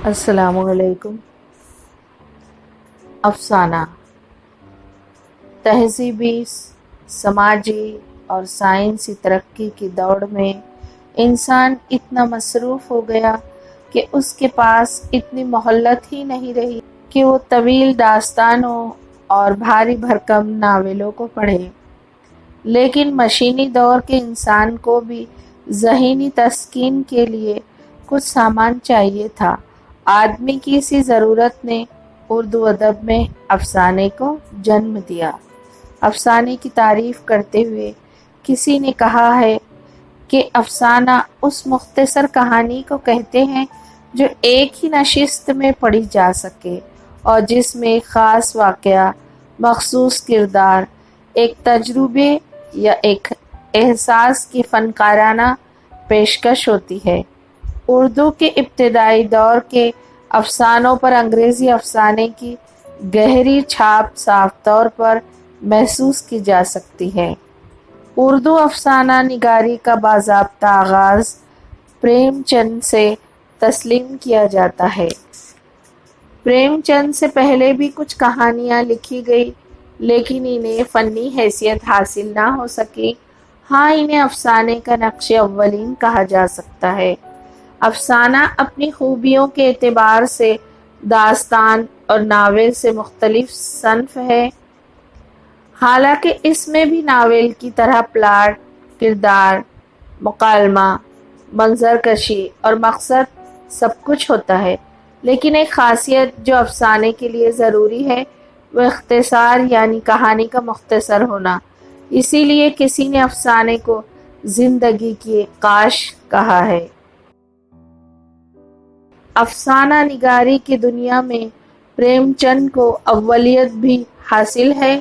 السلام علیکم۔ افسانہ تہذیبی، سماجی اور سائنسی ترقی کی دوڑ میں انسان اتنا مصروف ہو گیا کہ اس کے پاس اتنی مہلت ہی نہیں رہی کہ وہ طویل داستانوں اور بھاری بھرکم ناولوں کو پڑھے۔ لیکن مشینی دور کے انسان کو بھی ذہنی تسکین کے لیے کچھ سامان چاہیے تھا۔ آدمی کی اسی ضرورت نے اردو ادب میں افسانے کو جنم دیا۔ افسانے کی تعریف کرتے ہوئے کسی نے کہا ہے کہ افسانہ اس مختصر کہانی کو کہتے ہیں جو ایک ہی نشست میں پڑھی جا سکے اور جس میں ایک خاص واقعہ، مخصوص کردار، ایک تجربے یا ایک احساس کی فنکارانہ پیشکش ہوتی ہے۔ اردو کے ابتدائی دور کے افسانوں پر انگریزی افسانے کی گہری چھاپ صاف طور پر محسوس کی جا سکتی ہے۔ اردو افسانہ نگاری کا باضابطہ آغاز پریم چند سے تسلیم کیا جاتا ہے۔ پریم چند سے پہلے بھی کچھ کہانیاں لکھی گئی لیکن انہیں فنی حیثیت حاصل نہ ہو سکی۔ ہاں، انہیں افسانے کا نقش اولین کہا جا سکتا ہے۔ افسانہ اپنی خوبیوں کے اعتبار سے داستان اور ناول سے مختلف صنف ہے، حالانکہ اس میں بھی ناول کی طرح پلاٹ، کردار، مکالمہ، منظر کشی اور مقصد سب کچھ ہوتا ہے۔ لیکن ایک خاصیت جو افسانے کے لیے ضروری ہے وہ اختصار، یعنی کہانی کا مختصر ہونا۔ اسی لیے کسی نے افسانے کو زندگی کی عکاس کہا ہے۔ افسانہ نگاری کی دنیا میں پریم چند کو اولیت بھی حاصل ہے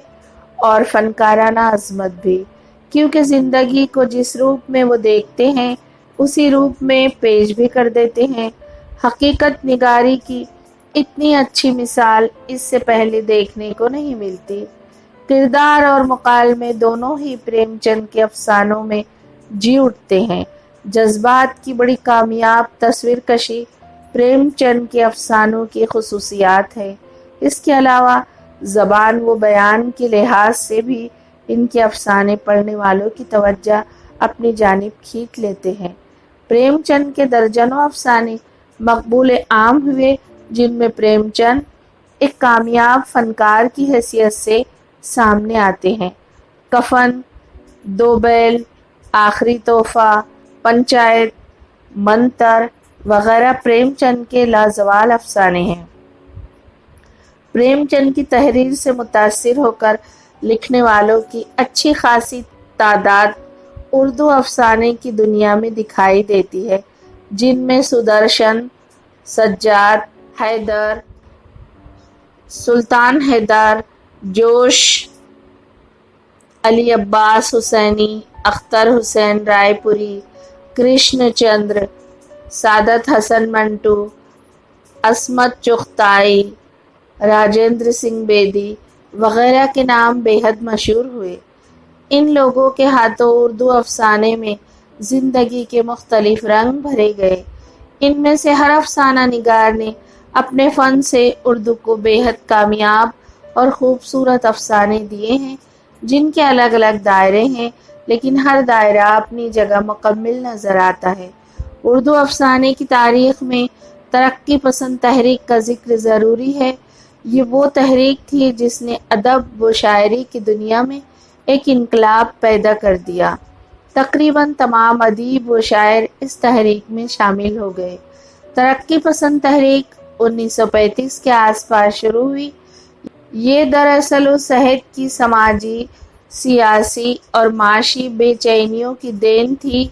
اور فنکارانہ عظمت بھی، کیونکہ زندگی کو جس روپ میں وہ دیکھتے ہیں اسی روپ میں پیش بھی کر دیتے ہیں۔ حقیقت نگاری کی اتنی اچھی مثال اس سے پہلے دیکھنے کو نہیں ملتی۔ کردار اور مکالمے دونوں ہی پریم چند کے افسانوں میں جی اٹھتے ہیں۔ جذبات کی بڑی کامیاب تصویر کشی پریم چند کے افسانوں کی خصوصیات ہے۔ اس کے علاوہ زبان و بیان کے لحاظ سے بھی ان کے افسانے پڑھنے والوں کی توجہ اپنی جانب کھینچ لیتے ہیں۔ پریم چند کے درجنوں افسانے مقبول عام ہوئے جن میں پریم چند ایک کامیاب فنکار کی حیثیت سے سامنے آتے ہیں۔ کفن، دو بیل، آخری تحفہ، پنچایت، منتر وغیرہ پریم چند کے لازوال افسانے ہیں۔ پریم چند کی تحریر سے متاثر ہو کر لکھنے والوں کی اچھی خاصی تعداد اردو افسانے کی دنیا میں دکھائی دیتی ہے، جن میں سدرشن، سجاد، حیدر، سلطان حیدر، جوش، علی عباس حسینی، اختر حسین رائے پوری، کرشن چندر، سعادت حسن منٹو، عصمت چغتائی، راجندر سنگھ بیدی وغیرہ کے نام بے حد مشہور ہوئے۔ ان لوگوں کے ہاتھوں اردو افسانے میں زندگی کے مختلف رنگ بھرے گئے۔ ان میں سے ہر افسانہ نگار نے اپنے فن سے اردو کو بے حد کامیاب اور خوبصورت افسانے دیے ہیں، جن کے الگ الگ دائرے ہیں لیکن ہر دائرہ اپنی جگہ مکمل نظر آتا ہے۔ اردو افسانے کی تاریخ میں ترقی پسند تحریک کا ذکر ضروری ہے۔ یہ وہ تحریک تھی جس نے ادب و شاعری کی دنیا میں ایک انقلاب پیدا کر دیا۔ تقریباً تمام ادیب و شاعر اس تحریک میں شامل ہو گئے۔ ترقی پسند تحریک 1935 کے آس پاس شروع ہوئی۔ یہ دراصل اس عہد کی سماجی، سیاسی اور معاشی بے چینیوں کی دین تھی۔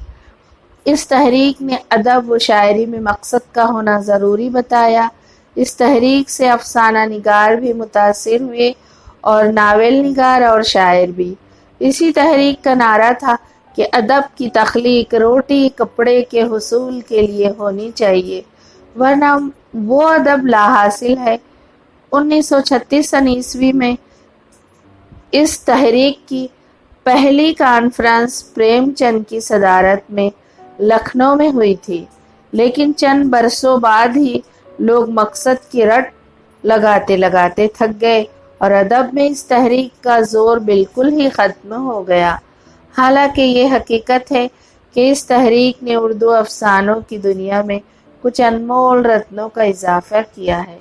اس تحریک نے ادب و شاعری میں مقصد کا ہونا ضروری بتایا۔ اس تحریک سے افسانہ نگار بھی متاثر ہوئے اور ناول نگار اور شاعر بھی۔ اسی تحریک کا نعرہ تھا کہ ادب کی تخلیق روٹی کپڑے کے حصول کے لیے ہونی چاہیے، ورنہ وہ ادب لا حاصل ہے۔ 1936 میں اس تحریک کی پہلی کانفرنس پریم چند کی صدارت میں لکھنؤ میں ہوئی تھی، لیکن چند برسوں بعد ہی لوگ مقصد کی رٹ لگاتے لگاتے تھک گئے اور ادب میں اس تحریک کا زور بالکل ہی ختم ہو گیا۔ حالانکہ یہ حقیقت ہے کہ اس تحریک نے اردو افسانوں کی دنیا میں کچھ انمول رتنوں کا اضافہ کیا ہے۔